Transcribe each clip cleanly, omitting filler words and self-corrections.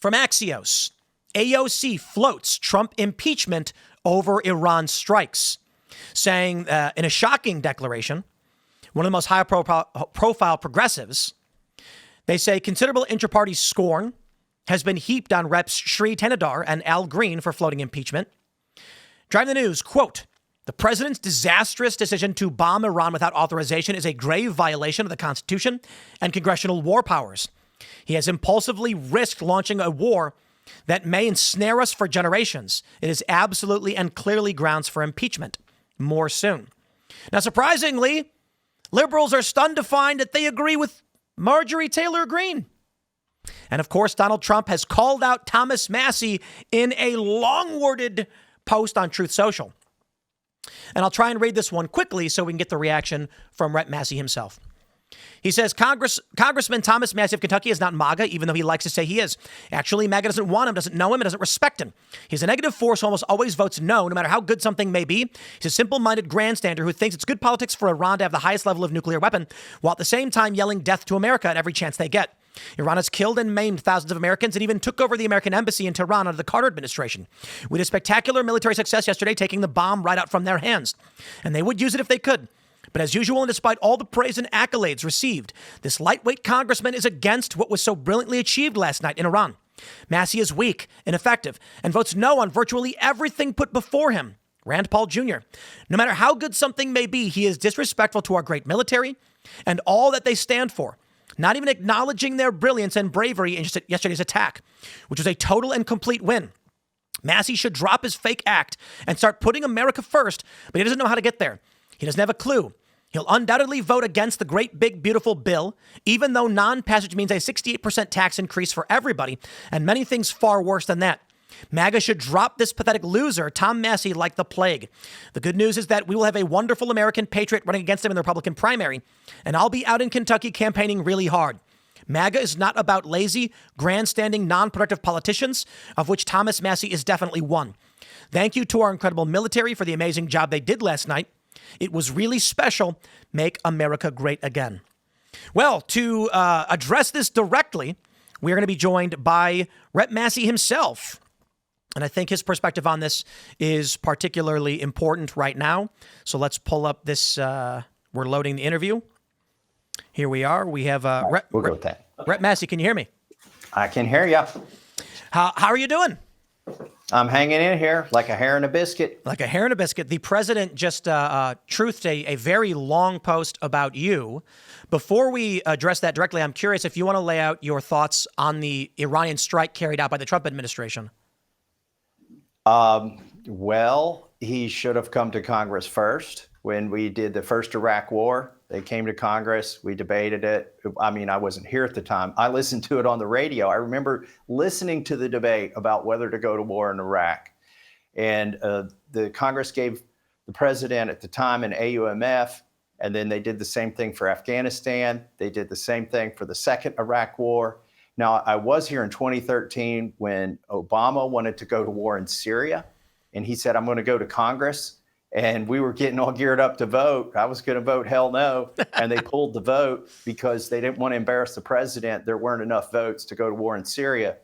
from Axios. AOC floats Trump impeachment over Iran strikes, saying in a shocking declaration, one of the most high-profile progressives, they say considerable inter-party scorn has been heaped on Reps Shri Thanedar and Al Green for floating impeachment. Driving the news, quote, the president's disastrous decision to bomb Iran without authorization is a grave violation of the Constitution and congressional war powers. He has impulsively risked launching a war that may ensnare us for generations. It is absolutely and clearly grounds for impeachment. More soon. Now, surprisingly, liberals are stunned to find that they agree with Marjorie Taylor Greene. And of course, Donald Trump has called out Thomas Massie in a long-worded post on Truth Social. And I'll try and read this one quickly so we can get the reaction from Rep. Massie himself. He says, Congressman Thomas Massie of Kentucky is not MAGA, even though he likes to say he is. Actually, MAGA doesn't want him, doesn't know him, and doesn't respect him. He's a negative force who almost always votes no matter how good something may be. He's a simple-minded grandstander who thinks it's good politics for Iran to have the highest level of nuclear weapon, while at the same time yelling death to America at every chance they get. Iran has killed and maimed thousands of Americans and even took over the American embassy in Tehran under the Carter administration. We had a spectacular military success yesterday, taking the bomb right out from their hands. And they would use it if they could. But as usual, and despite all the praise and accolades received, this lightweight congressman is against what was so brilliantly achieved last night in Iran. Massie is weak, ineffective, and votes no on virtually everything put before him. Rand Paul Jr. No matter how good something may be, he is disrespectful to our great military and all that they stand for, not even acknowledging their brilliance and bravery in yesterday's attack, which was a total and complete win. Massie should drop his fake act and start putting America first, but he doesn't know how to get there. He doesn't have a clue. He'll undoubtedly vote against the great, big, beautiful bill, even though non-passage means a 68% tax increase for everybody, and many things far worse than that. MAGA should drop this pathetic loser, Tom Massie, like the plague. The good news is that we will have a wonderful American patriot running against him in the Republican primary, and I'll be out in Kentucky campaigning really hard. MAGA is not about lazy, grandstanding, non-productive politicians, of which Thomas Massie is definitely one. Thank you to our incredible military for the amazing job they did last night. It was really special. Make America great again. Well, to address this directly, we're going to be joined by Rep. Massie himself. And I think his perspective on this is particularly important right now. So let's pull up this. We're loading the interview. Here we are. We have we'll go with that. Rep. Massie, can you hear me? I can hear you. How are you doing? I'm hanging in here like a hair in a biscuit. Like a hair in a biscuit. The president just truthed a very long post about you. Before we address that directly, I'm curious if you want to lay out your thoughts on the Iranian strike carried out by the Trump administration. Well, he should have come to Congress first. When we did the first Iraq war, they came to Congress. We debated it. I mean, I wasn't here at the time. I listened to it on the radio. I remember listening to the debate about whether to go to war in Iraq. And the Congress gave the president at the time an AUMF, and then they did the same thing for Afghanistan. They did the same thing for the second Iraq war. Now, I was here in 2013 when Obama wanted to go to war in Syria, and he said, I'm going to go to Congress. And we were getting all geared up to vote. I was going to vote hell no. And they pulled the vote because they didn't want to embarrass the president. There weren't enough votes to go to war in Syria.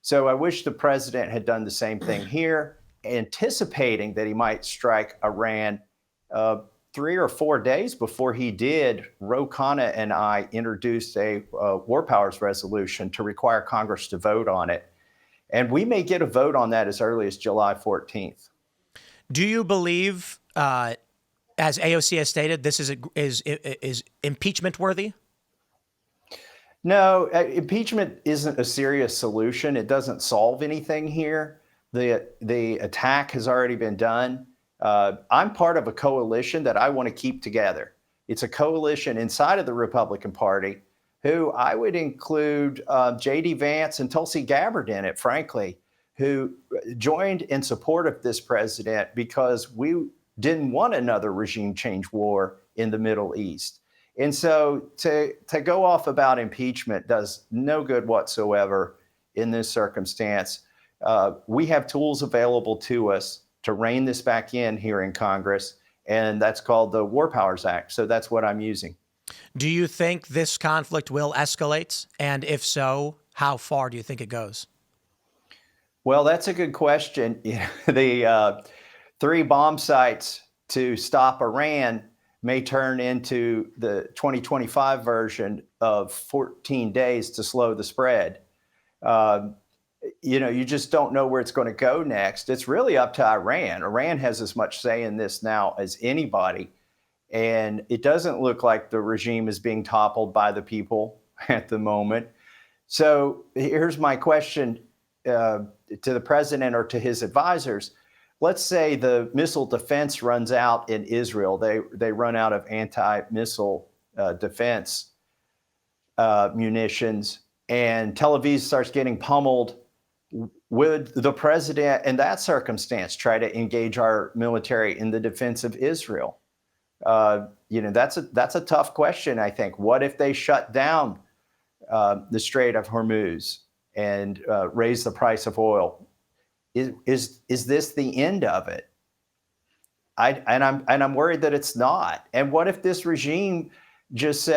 So I wish the president had done the same thing here, anticipating that he might strike Iran 3 or 4 days before he did. Ro Khanna and I introduced a war powers resolution to require Congress to vote on it. And we may get a vote on that as early as July 14th. Do you believe, as AOC has stated, this is impeachment worthy? No, impeachment isn't a serious solution. It doesn't solve anything here. The attack has already been done. I'm part of a coalition that I want to keep together. It's a coalition inside of the Republican Party, who I would include J.D. Vance and Tulsi Gabbard in it, frankly, who joined in support of this president because we didn't want another regime change war in the Middle East. And so to go off about impeachment does no good whatsoever in this circumstance. We have tools available to us to rein this back in here in Congress, and that's called the War Powers Act. So that's what I'm using. Do you think this conflict will escalate? And if so, how far do you think it goes? Well, that's a good question. The 3 bomb sites to stop Iran may turn into the 2025 version of 14 days to slow the spread. Uh, you just don't know where it's going to go next. It's really up to Iran. Iran has as much say in this now as anybody. And it doesn't look like the regime is being toppled by the people at the moment. So here's my question to the president or to his advisors. Let's say the missile defense runs out in Israel. They run out of anti-missile defense munitions, and Tel Aviv starts getting pummeled. Would the president, in that circumstance, try to engage our military in the defense of Israel? That's a tough question, I think. What if they shut down the Strait of Hormuz and raise the price of oil? Is this the end of it? I'm worried that it's not. And what if this regime just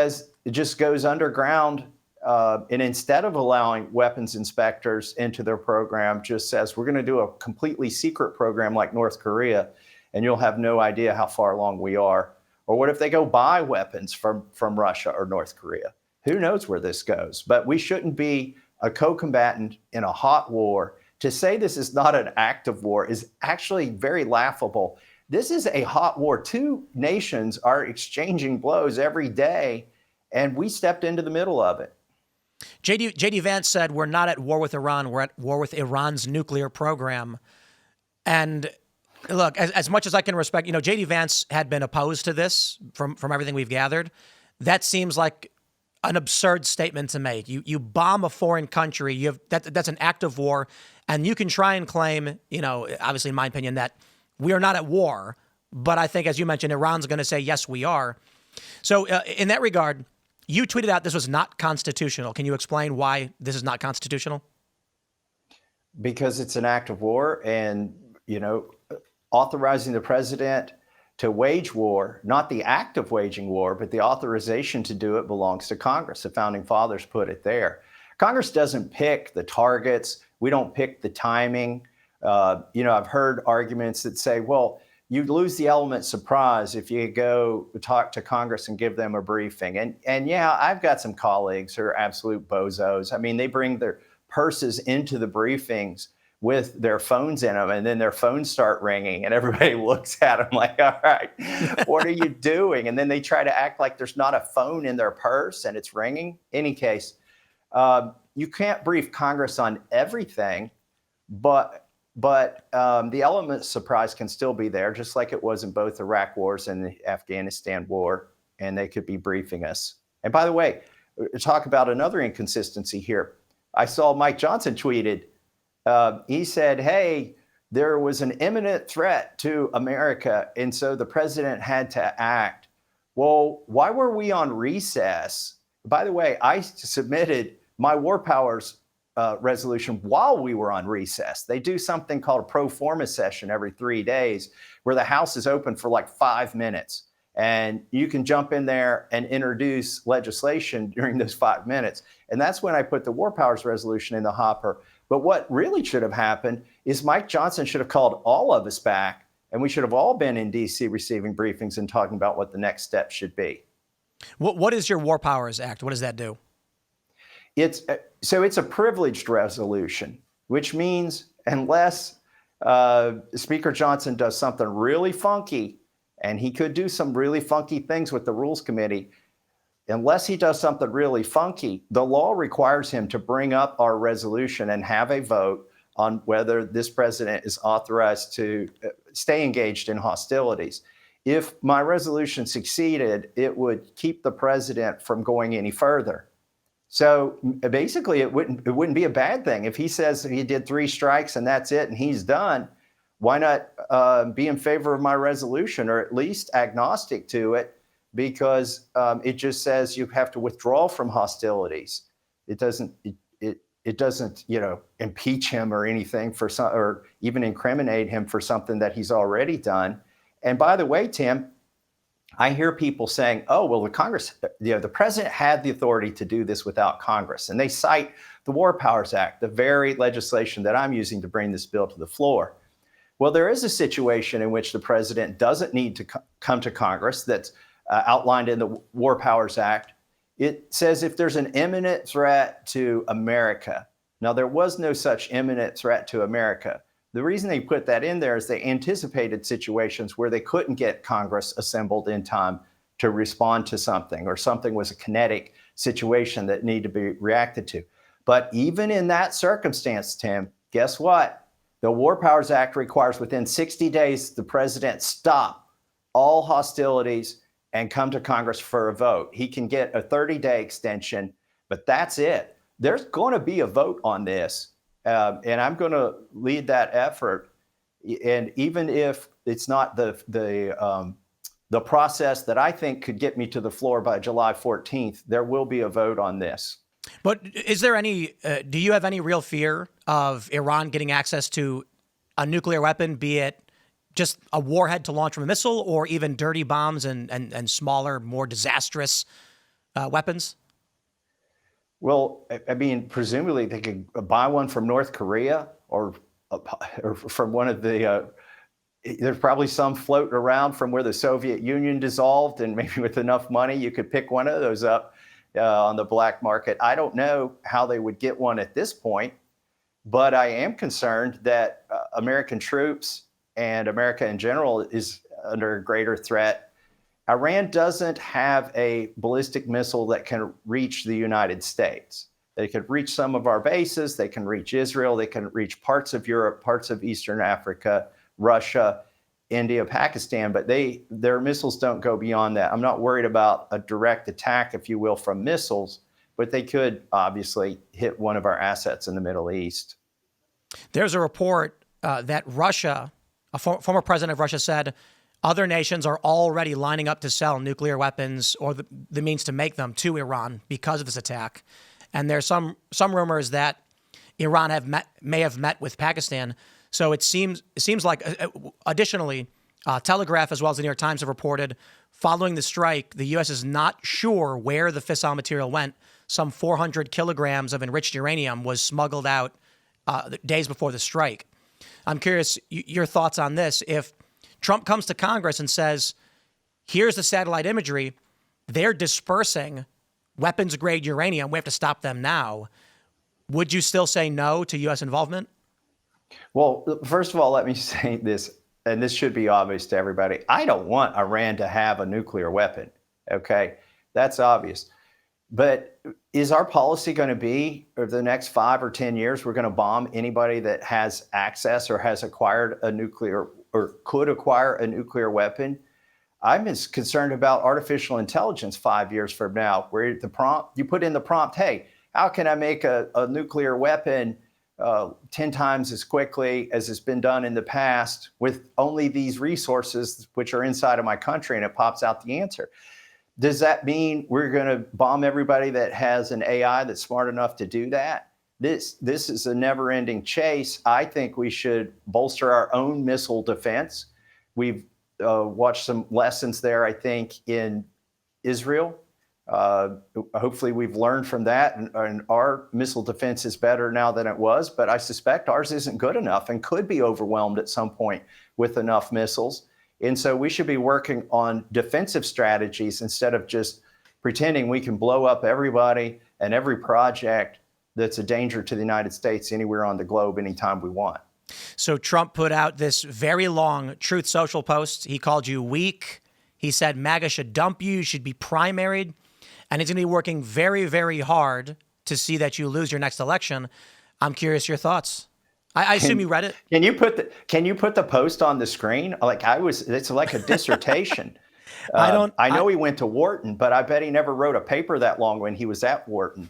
goes underground and instead of allowing weapons inspectors into their program, just says we're going to do a completely secret program like North Korea, and you'll have no idea how far along we are? Or what if they go buy weapons from Russia or North Korea? Who knows where this goes? But we shouldn't be a co-combatant in a hot war. To say this is not an active war is actually very laughable. This is a hot war. 2 nations are exchanging blows every day, and we stepped into the middle of it. JD Vance said, we're not at war with Iran. We're at war with Iran's nuclear program. And look, as much as I can respect, JD Vance had been opposed to this from everything we've gathered. That seems like an absurd statement to make. You bomb a foreign country. That's an act of war. And you can try and claim, obviously in my opinion, that we are not at war. But I think, as you mentioned, Iran's going to say, yes, we are. So in that regard, you tweeted out this was not constitutional. Can you explain why this is not constitutional? Because it's an act of war, and, authorizing the president to wage war, not the act of waging war, but the authorization to do it belongs to Congress. The founding fathers put it there. Congress doesn't pick the targets. We don't pick the timing. I've heard arguments that say, well, you lose the element surprise if you go talk to Congress and give them a briefing. And yeah, I've got some colleagues who are absolute bozos. I mean, they bring their purses into the briefings with their phones in them, and then their phones start ringing, and everybody looks at them like, all right, what are you doing? And then they try to act like there's not a phone in their purse and it's ringing. Any case, you can't brief Congress on everything, but the element of surprise can still be there, just like it was in both Iraq wars and the Afghanistan war, and they could be briefing us. And by the way, talk about another inconsistency here. I saw Mike Johnson tweeted, he said, hey, there was an imminent threat to America, and so the president had to act. Well, why were we on recess? By the way, I submitted my war powers resolution while we were on recess. They do something called a pro forma session every 3 days where the House is open for like 5 minutes. And you can jump in there and introduce legislation during those 5 minutes. And that's when I put the war powers resolution in the hopper. But what really should have happened is Mike Johnson should have called all of us back, and we should have all been in D.C. receiving briefings and talking about what the next step should be. What is your War Powers Act? What does that do? It's a privileged resolution, which means unless Speaker Johnson does something really funky, and he could do some really funky things with the Rules Committee, unless he does something really funky, the law requires him to bring up our resolution and have a vote on whether this president is authorized to stay engaged in hostilities. If my resolution succeeded, it would keep the president from going any further. So basically, it wouldn't be a bad thing. If he says he did 3 strikes and that's it and he's done, why not be in favor of my resolution, or at least agnostic to it? Because it just says you have to withdraw from hostilities. It doesn't impeach him or anything for some, or even incriminate him for something that he's already done. And by the way, Tim, I hear people saying, "Oh, well, the president had the authority to do this without Congress," and they cite the War Powers Act, the very legislation that I'm using to bring this bill to the floor. Well, there is a situation in which the president doesn't need to come to Congress that's outlined in the War Powers Act. It says if there's an imminent threat to America. Now, there was no such imminent threat to America. The reason they put that in there is they anticipated situations where they couldn't get Congress assembled in time to respond to something, or something was a kinetic situation that needed to be reacted to. But even in that circumstance, Tim, guess what? The War Powers Act requires within 60 days the president stop all hostilities and come to Congress for a vote. He can get a 30-day extension, but that's it. There's going to be a vote on this, and I'm going to lead that effort. And even if it's not the process that I think could get me to the floor by July 14th, there will be a vote on this. But is there any, do you have any real fear of Iran getting access to a nuclear weapon, be it just a warhead to launch from a missile, or even dirty bombs and smaller, more disastrous weapons? Well, I mean, presumably they could buy one from North Korea or from one of the, there's probably some floating around from where the Soviet Union dissolved, and maybe with enough money, you could pick one of those up on the black market. I don't know how they would get one at this point, but I am concerned that American troops and America in general is under a greater threat. Iran doesn't have a ballistic missile that can reach the United States. They could reach some of our bases. They can reach Israel. They can reach parts of Europe, parts of Eastern Africa, Russia, India, Pakistan, but their missiles don't go beyond that. I'm not worried about a direct attack, if you will, from missiles, but they could obviously hit one of our assets in the Middle East. There's a report that Russia, a former president of Russia, said other nations are already lining up to sell nuclear weapons or the means to make them to Iran because of this attack. And there's some rumors that Iran may have met with Pakistan. So it seems like, additionally, Telegraph as well as the New York Times have reported, following the strike, the U.S. is not sure where the fissile material went. Some 400 kilograms of enriched uranium was smuggled out days before the strike. I'm curious your thoughts on this. If Trump comes to Congress and says, here's the satellite imagery, they're dispersing weapons-grade uranium, we have to stop them now, would you still say no to U.S. involvement? Well, first of all, let me say this, and this should be obvious to everybody. I don't want Iran to have a nuclear weapon, okay? That's obvious. But is our policy going to be, over the next 5 or 10 years, we're going to bomb anybody that has access or has acquired a nuclear or could acquire a nuclear weapon? I'm as concerned about artificial intelligence 5 years from now, where the prompt, you put in the prompt, hey, how can I make a nuclear weapon 10 times as quickly as it's been done in the past with only these resources which are inside of my country, and it pops out the answer. Does that mean we're going to bomb everybody that has an AI that's smart enough to do that? This is a never-ending chase. I think we should bolster our own missile defense. We've watched some lessons there, I think, in Israel. Hopefully we've learned from that, and our missile defense is better now than it was, but I suspect ours isn't good enough and could be overwhelmed at some point with enough missiles. And so we should be working on defensive strategies instead of just pretending we can blow up everybody and every project that's a danger to the United States anywhere on the globe anytime we want. So Trump put out this very long Truth Social post. He called you weak. He said MAGA should dump you, should be primaried. And he's going to be working very, very hard to see that you lose your next election. I'm curious your thoughts. I assume you read it. Can you put the post on the screen? It's like a dissertation. I know he went to Wharton, but I bet he never wrote a paper that long when he was at Wharton.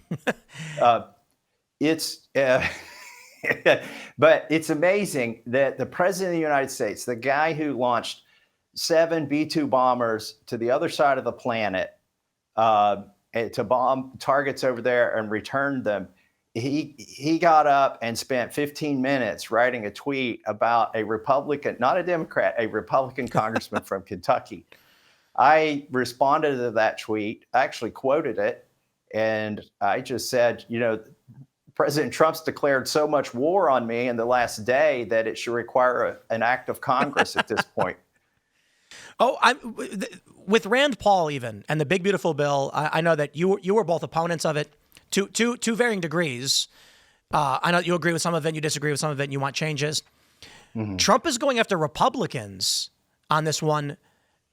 But it's amazing that the president of the United States, the guy who launched 7 B-2 bombers to the other side of the planet to bomb targets over there and return them, he got up and spent 15 minutes writing a tweet about a Republican, not a Democrat, a Republican congressman from Kentucky. I responded to that tweet, I actually quoted it, and I just said, President Trump's declared so much war on me in the last day that it should require an act of Congress at this point. Oh, with Rand Paul even and the big beautiful bill. I know that you were both opponents of it to varying degrees. I know you agree with some of it, you disagree with some of it, and you want changes. Mm-hmm. Trump is going after Republicans on this one.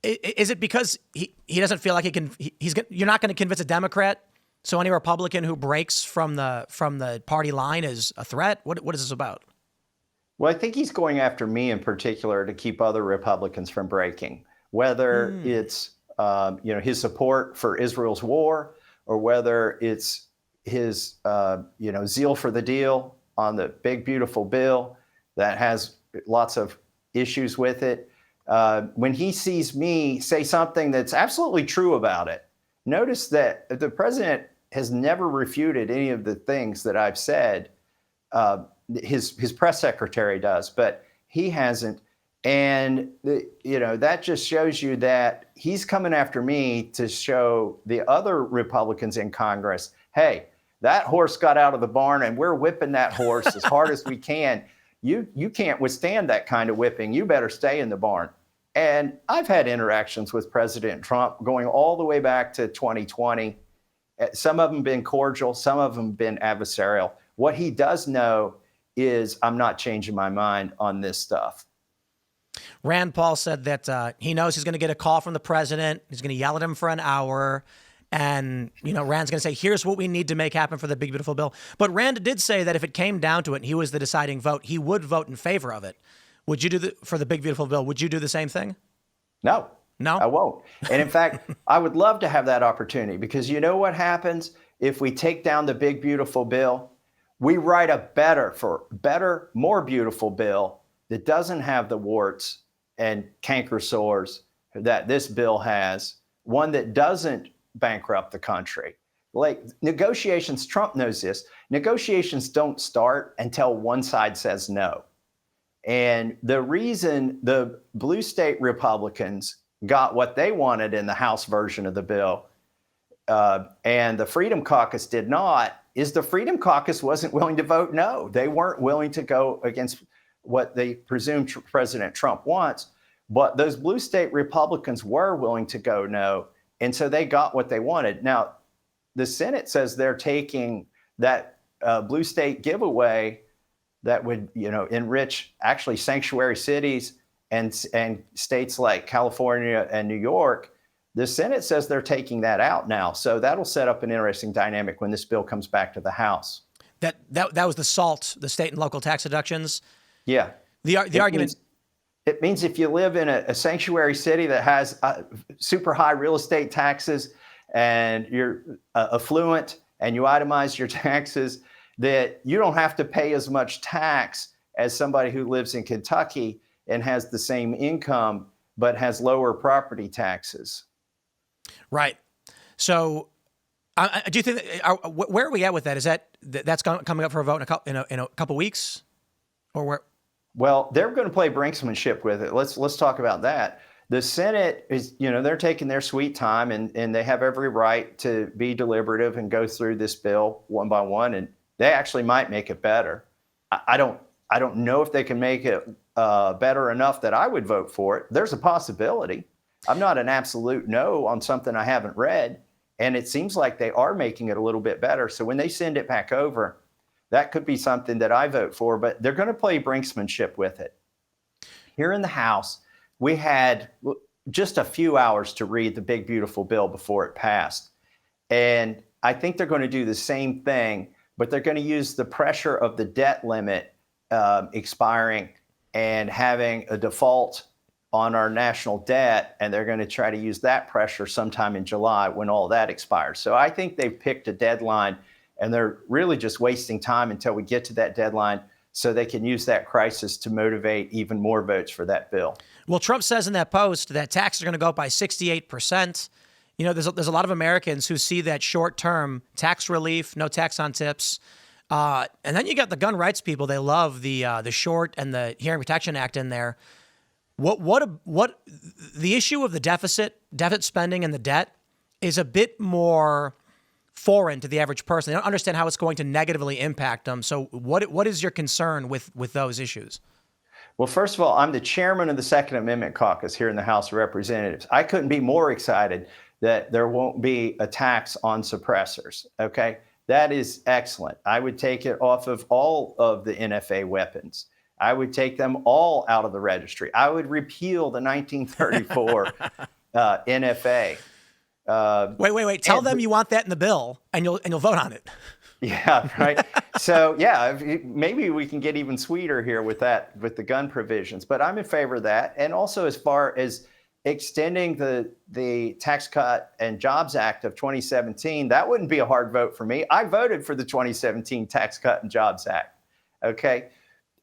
Is it because he doesn't feel like he can? You're not going to convince a Democrat, so any Republican who breaks from the party line is a threat? What is this about? Well, I think he's going after me in particular to keep other Republicans from breaking, whether it's his support for Israel's war, or whether it's his zeal for the deal on the big beautiful bill that has lots of issues with it. When he sees me say something that's absolutely true about it, notice that the president has never refuted any of the things that I've said. His press secretary does, but he hasn't. And that just shows you that he's coming after me to show the other Republicans in Congress, hey, that horse got out of the barn and we're whipping that horse as hard as we can. You can't withstand that kind of whipping. You better stay in the barn. And I've had interactions with President Trump going all the way back to 2020. Some of them been cordial, some of them been adversarial. What he does know is I'm not changing my mind on this stuff. Rand Paul said that he knows he's going to get a call from the president. He's going to yell at him for an hour. And, Rand's going to say, here's what we need to make happen for the big, beautiful bill. But Rand did say that if it came down to it and he was the deciding vote, he would vote in favor of it. Would you for the big, beautiful bill? Would you do the same thing? No. No? I won't. And in fact, I would love to have that opportunity, because you know what happens if we take down the big, beautiful bill? We write a better, more beautiful bill that doesn't have the warts and canker sores that this bill has, one that doesn't bankrupt the country. Like negotiations, Trump knows this, negotiations don't start until one side says no. And the reason the blue state Republicans got what they wanted in the House version of the bill, and the Freedom Caucus did not, is the Freedom Caucus wasn't willing to vote no. They weren't willing to go against what they presume President Trump wants, but those blue state Republicans were willing to go no, and so they got what they wanted. Now, the Senate says they're taking that blue state giveaway that would, enrich actually sanctuary cities and states like California and New York. The Senate says they're taking that out now. So that'll set up an interesting dynamic when this bill comes back to the House. That was the SALT, the state and local tax deductions. Yeah. The argument. It means if you live in a sanctuary city that has super high real estate taxes and you're affluent and you itemize your taxes, that you don't have to pay as much tax as somebody who lives in Kentucky and has the same income but has lower property taxes. Right. So, do you think where are we at with that? Is that's coming up for a vote in a couple weeks, or where? Well, they're going to play brinksmanship with it. Let's talk about that. The Senate is, they're taking their sweet time, and they have every right to be deliberative and go through this bill one by one, and they actually might make it better. I don't know if they can make it better enough that I would vote for it. There's a possibility. I'm not an absolute no on something I haven't read, and it seems like they are making it a little bit better. So when they send it back over, that could be something that I vote for, but they're going to play brinksmanship with it. Here in the House, we had just a few hours to read the big, beautiful bill before it passed. And I think they're going to do the same thing, but they're going to use the pressure of the debt limit expiring and having a default on our national debt, and they're going to try to use that pressure sometime in July when all that expires. So I think they've picked a deadline, and they're really just wasting time until we get to that deadline so they can use that crisis to motivate even more votes for that bill. Well, Trump says in that post that taxes are going to go up by 68%. There's a lot of Americans who see that short-term tax relief, no tax on tips. And then you got the gun rights people. They love the short and the Hearing Protection Act in there. What the issue of the deficit spending and the debt is a bit more foreign to the average person. They don't understand how it's going to negatively impact them. So what is your concern with those issues? Well, first of all, I'm the chairman of the Second Amendment Caucus here in the House of Representatives. I couldn't be more excited that there won't be a tax on suppressors. Okay, that is excellent. I would take it off of all of the NFA weapons. I would take them all out of the registry. I would repeal the 1934 NFA. Wait. Tell them you want that in the bill, and you'll vote on it. Yeah, right. So yeah, maybe we can get even sweeter here with the gun provisions. But I'm in favor of that, and also as far as extending the Tax Cut and Jobs Act of 2017, that wouldn't be a hard vote for me. I voted for the 2017 Tax Cut and Jobs Act. Okay.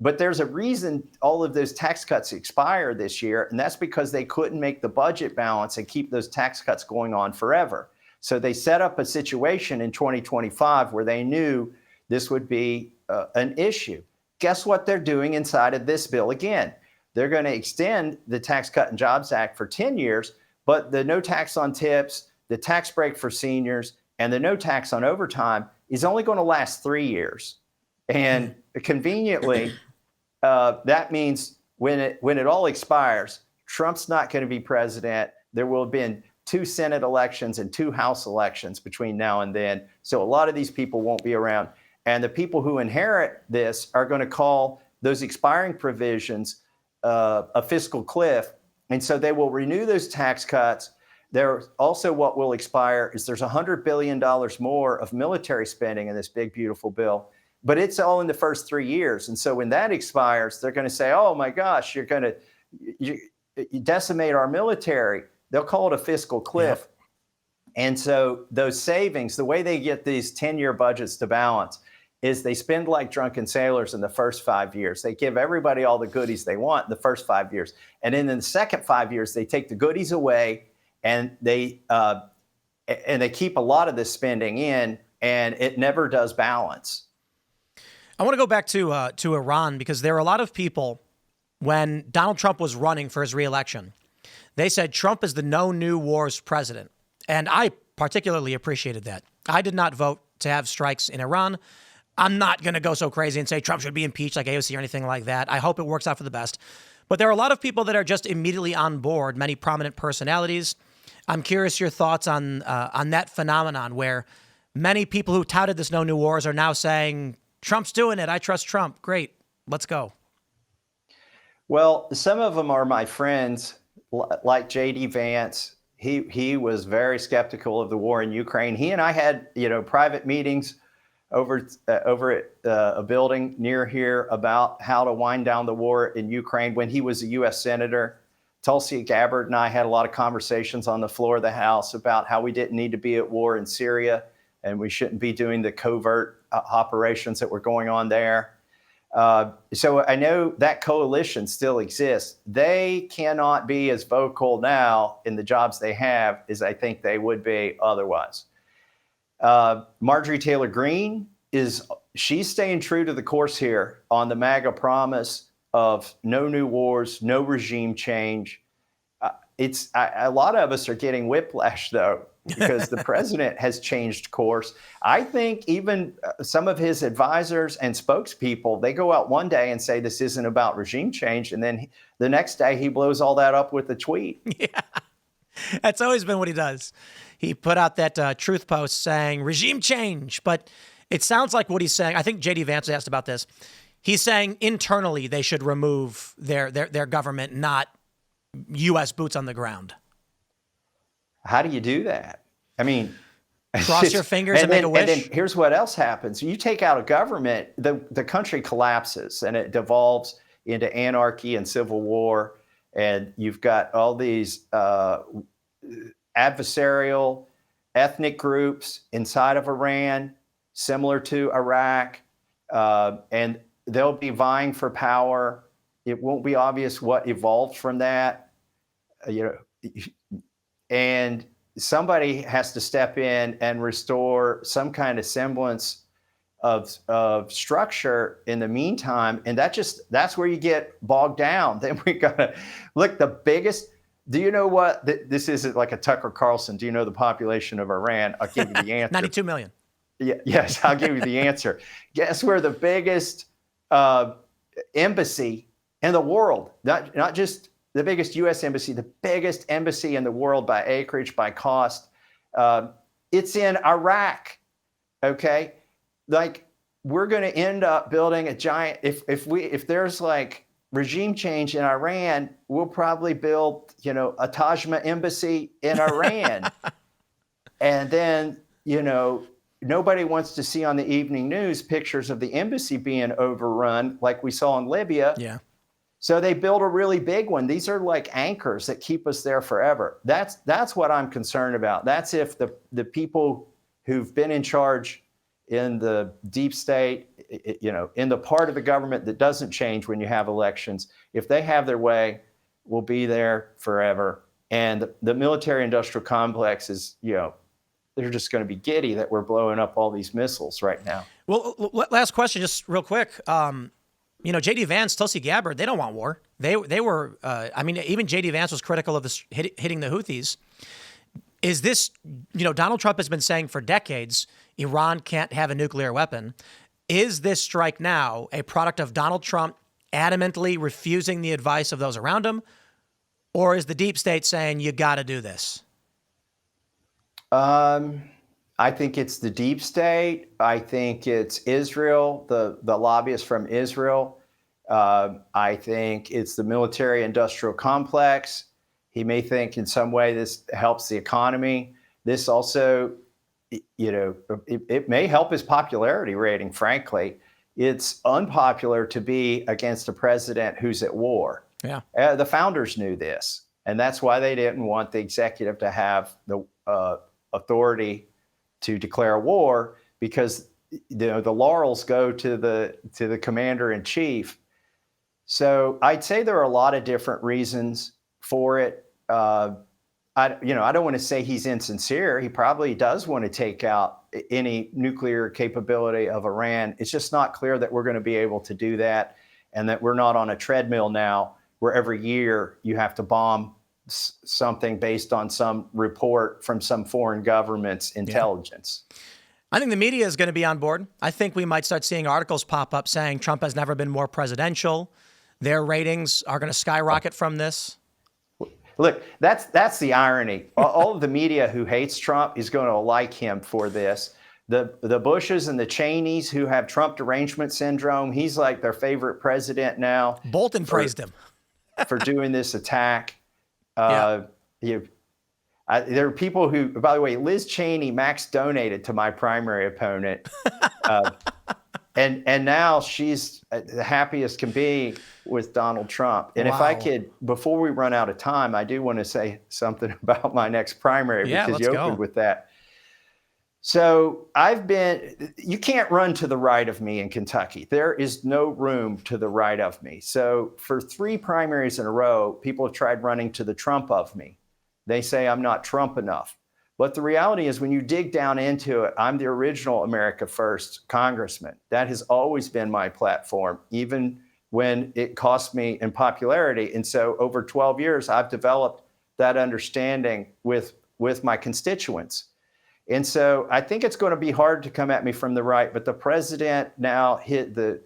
But there's a reason all of those tax cuts expire this year, and that's because they couldn't make the budget balance and keep those tax cuts going on forever. So they set up a situation in 2025 where they knew this would be an issue. Guess what they're doing inside of this bill again? They're going to extend the Tax Cut and Jobs Act for 10 years, but the no tax on tips, the tax break for seniors, and the no tax on overtime is only going to last 3 years. And conveniently, that means when it all expires, Trump's not going to be president. There will have been 2 Senate elections and 2 House elections between now and then. So a lot of these people won't be around. And the people who inherit this are going to call those expiring provisions a fiscal cliff. And so they will renew those tax cuts. There also, what will expire is there's $100 billion more of military spending in this big, beautiful bill. But it's all in the first 3 years. And so when that expires, they're going to say, oh, my gosh, you're going to decimate our military. They'll call it a fiscal cliff. Yeah. And so those savings, the way they get these 10-year budgets to balance is they spend like drunken sailors in the first 5 years. They give everybody all the goodies they want in the first 5 years. And then in the second 5 years, they take the goodies away and they keep a lot of this spending in, and it never does balance. I want to go back to Iran, because there are a lot of people, when Donald Trump was running for his reelection, they said Trump is the no new wars president. And I particularly appreciated that. I did not vote to have strikes in Iran. I'm not going to go so crazy and say Trump should be impeached like AOC or anything like that. I hope it works out for the best. But there are a lot of people that are just immediately on board, many prominent personalities. I'm curious your thoughts on that phenomenon where many people who touted this no new wars are now saying, Trump's doing it. I trust Trump. Great. Let's go. Well, some of them are my friends, like J.D. Vance. He was very skeptical of the war in Ukraine. He and I had, private meetings over at a building near here about how to wind down the war in Ukraine when he was a U.S. Senator. Tulsi Gabbard and I had a lot of conversations on the floor of the House about how we didn't need to be at war in Syria and we shouldn't be doing the covert operations that were going on there. So I know that coalition still exists. They cannot be as vocal now in the jobs they have as I think they would be otherwise. Marjorie Taylor Greene she's staying true to the course here on the MAGA promise of no new wars, no regime change. A lot of us are getting whiplash though, because the president has changed course. I think even some of his advisors and spokespeople, they go out one day and say this isn't about regime change, and then the next day he blows all that up with a tweet. Yeah, that's always been what he does. He put out that truth post saying regime change, but it sounds like what he's saying. I think J.D. Vance asked about this. He's saying internally they should remove their government, not U.S. boots on the ground. How do you do that? I mean, cross your fingers and make a wish. And then here's what else happens. You take out a government, the country collapses and it devolves into anarchy and civil war. And you've got all these adversarial ethnic groups inside of Iran, similar to Iraq, and they'll be vying for power. It won't be obvious what evolved from that, and somebody has to step in and restore some kind of semblance of structure in the meantime. And that's where you get bogged down. Then we got to look, the Do you know what? This isn't like a Tucker Carlson. Do you know the population of Iran? I'll give you the answer. 92 million. Yeah, yes, I'll give you the answer. Guess where the biggest embassy in the world, not just the biggest U.S. embassy, the biggest embassy in the world by acreage, by cost, it's in Iraq. Okay, like we're going to end up building a giant. If there's like regime change in Iran, we'll probably build, a Tajma embassy in Iran. And then, nobody wants to see on the evening news pictures of the embassy being overrun like we saw in Libya. Yeah. So they build a really big one. These are like anchors that keep us there forever. That's what I'm concerned about. That's if the people who've been in charge in the deep state, in the part of the government that doesn't change when you have elections, if they have their way, we'll be there forever. And the military industrial complex is, they're just going to be giddy that we're blowing up all these missiles right now. Well, last question, just real quick. J.D. Vance, Tulsi Gabbard, they don't want war. They were, even J.D. Vance was critical of this hitting the Houthis. Is this, Donald Trump has been saying for decades, Iran can't have a nuclear weapon. Is this strike now a product of Donald Trump adamantly refusing the advice of those around him? Or is the deep state saying, you got to do this? I think it's the deep state. I think it's Israel, the lobbyists from Israel. I think it's the military industrial complex. He may think in some way this helps the economy. This also, it may help his popularity rating, frankly. It's unpopular to be against a president who's at war. Yeah. The founders knew this, and that's why they didn't want the executive to have the authority to declare war, because the laurels go to the commander in chief. So I'd say there are a lot of different reasons for it. I don't want to say he's insincere. He probably does want to take out any nuclear capability of Iran. It's just not clear that we're going to be able to do that, and that we're not on a treadmill now where every year you have to bomb something based on some report from some foreign government's intelligence. Yeah. I think the media is going to be on board. I think we might start seeing articles pop up saying Trump has never been more presidential. Their ratings are going to skyrocket from this. Look, that's the irony. All of the media who hates Trump is going to like him for this. The Bushes and the Cheneys who have Trump derangement syndrome, he's like their favorite president now. Bolton praised him for doing this attack. There are people who, by the way, Liz Cheney, Max donated to my primary opponent. And now she's the happiest can be with Donald Trump. And if I could, before we run out of time, I do want to say something about my next primary because you opened with that. So you can't run to the right of me in Kentucky. There is no room to the right of me. So for 3 primaries in a row, people have tried running to the Trump of me. They say I'm not Trump enough. But the reality is when you dig down into it, I'm the original America First congressman. That has always been my platform, even when it cost me in popularity. And so over 12 years, I've developed that understanding with my constituents. And so I think it's going to be hard to come at me from the right, but the president now hit the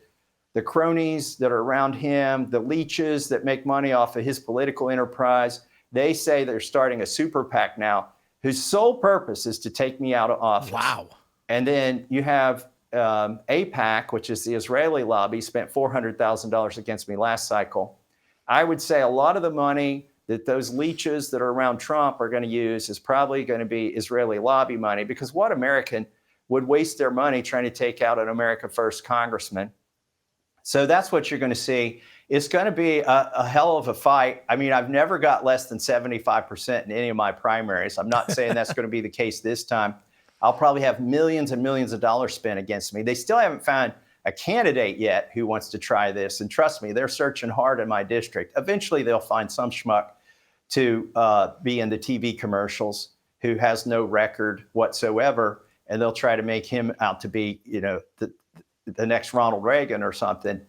cronies that are around him, the leeches that make money off of his political enterprise. They say they're starting a super PAC now whose sole purpose is to take me out of office. Wow. And then you have AIPAC, which is the Israeli lobby, spent $400,000 against me last cycle. I would say a lot of the money that those leeches that are around Trump are going to use is probably going to be Israeli lobby money, because what American would waste their money trying to take out an America First congressman? So that's what you're going to see. It's going to be a hell of a fight. I mean, I've never got less than 75% in any of my primaries. I'm not saying that's going to be the case this time. I'll probably have millions and millions of dollars spent against me. They still haven't found a candidate yet who wants to try this. And trust me, they're searching hard in my district. Eventually, they'll find some schmuck to be in the TV commercials who has no record whatsoever. And they'll try to make him out to be, the next Ronald Reagan or something.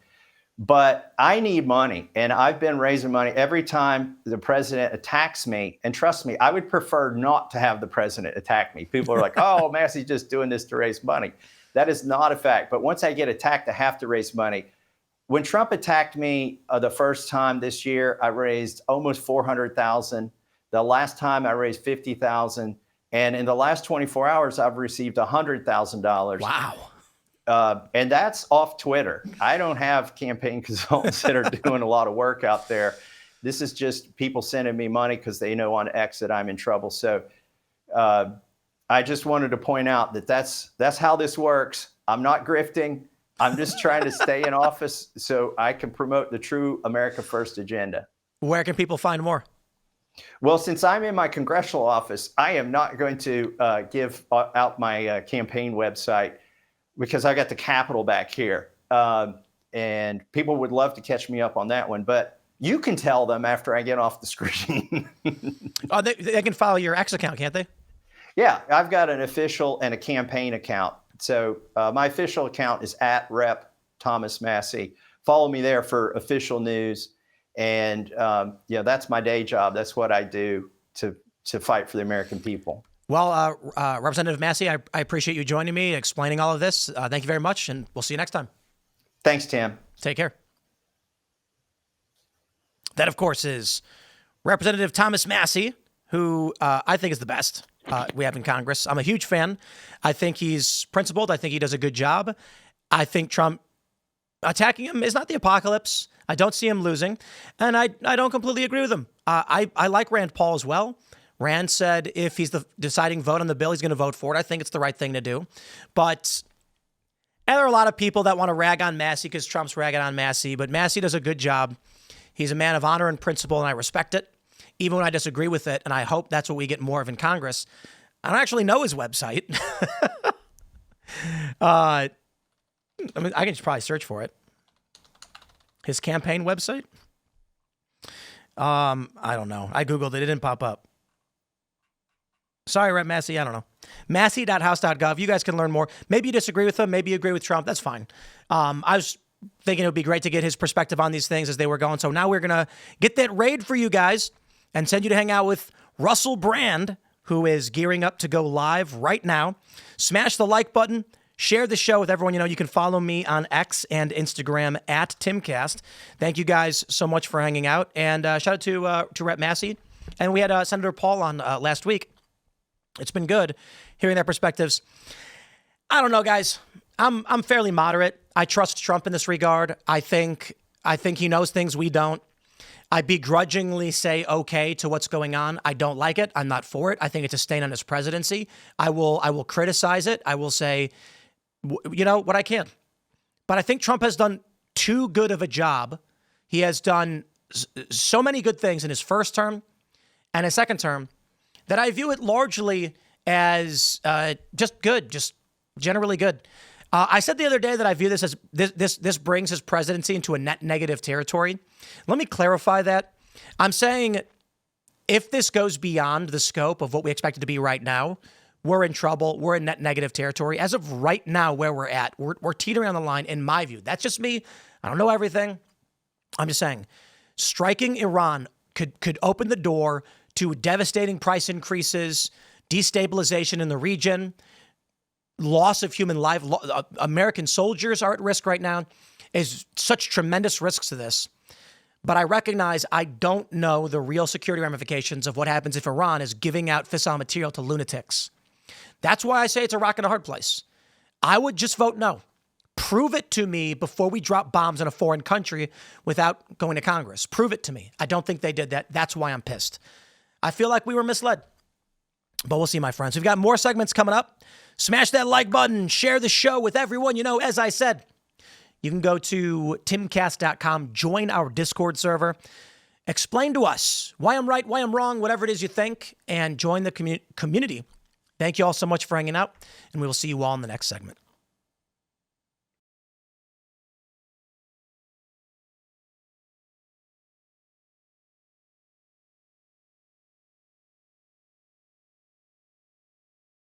But I need money, and I've been raising money every time the president attacks me. And trust me, I would prefer not to have the president attack me. People are like, oh, Massie's just doing this to raise money. That is not a fact. But once I get attacked, I have to raise money. When Trump attacked me the first time this year, I raised almost $400,000. The last time I raised $50,000. And in the last 24 hours, I've received $100,000. Wow. And that's off Twitter. I don't have campaign consultants that are doing a lot of work out there. This is just people sending me money because they know on X that I'm in trouble. So I just wanted to point out that that's how this works. I'm not grifting. I'm just trying to stay in office so I can promote the true America First agenda. Where can people find more? Well, since I'm in my congressional office, I am not going to give out my campaign website because I got the Capitol back here. And people would love to catch me up on that one. But you can tell them after I get off the screen. Oh, they can follow your X account, can't they? Yeah, I've got an official and a campaign account. So my official account is @Rep Thomas Massie. Follow me there for official news. And that's my day job. That's what I do to fight for the American people. Well, Representative Massie, I appreciate you joining me, explaining all of this. Thank you very much, and we'll see you next time. Thanks, Tim. Take care. That, of course, is Representative Thomas Massie, who I think is the best we have in Congress. I'm a huge fan. I think he's principled. I think he does a good job. I think Trump attacking him is not the apocalypse. I don't see him losing, and I don't completely agree with him. I like Rand Paul as well. Rand said if he's the deciding vote on the bill, he's going to vote for it. I think it's the right thing to do. But and there are a lot of people that want to rag on Massie because Trump's ragging on Massie, but Massie does a good job. He's a man of honor and principle, and I respect it, even when I disagree with it, and I hope that's what we get more of in Congress. I don't actually know his website. I can just probably search for it. His campaign website? I don't know. I Googled it. It didn't pop up. Sorry, Rep Massie. I don't know. Massie.house.gov. You guys can learn more. Maybe you disagree with him. Maybe you agree with Trump. That's fine. I was thinking it would be great to get his perspective on these things as they were going. So now we're going to get that raid for you guys and send you to hang out with Russell Brand, who is gearing up to go live right now. Smash the like button. Share the show with everyone you know. You can follow me on X and Instagram @TimCast. Thank you guys so much for hanging out. And shout out to Rep Massie. And we had Senator Paul on last week. It's been good hearing their perspectives. I don't know, guys. I'm fairly moderate. I trust Trump in this regard. I think he knows things we don't. I begrudgingly say okay to what's going on. I don't like it. I'm not for it. I think it's a stain on his presidency. I will criticize it. I will say, what I can. But I think Trump has done too good of a job. He has done so many good things in his first term and his second term that I view it largely as just good, just generally good. I said the other day that I view this as this brings his presidency into a net negative territory. Let me clarify that. I'm saying if this goes beyond the scope of what we expect it to be right now, we're in trouble. We're in net negative territory. As of right now, where we're at, we're teetering on the line, in my view. That's just me. I don't know everything. I'm just saying, striking Iran could open the door to devastating price increases, destabilization in the region, loss of human life. American soldiers are at risk right now. Is such tremendous risks to this. But I recognize I don't know the real security ramifications of what happens if Iran is giving out fissile material to lunatics. That's why I say it's a rock and a hard place. I would just vote no. Prove it to me before we drop bombs in a foreign country without going to Congress. Prove it to me. I don't think they did that. That's why I'm pissed. I feel like we were misled. But we'll see, my friends. We've got more segments coming up. Smash that like button. Share the show with everyone. As I said, you can go to timcast.com, join our Discord server, explain to us why I'm right, why I'm wrong, whatever it is you think, and join the community. Thank you all so much for hanging out, and we will see you all in the next segment.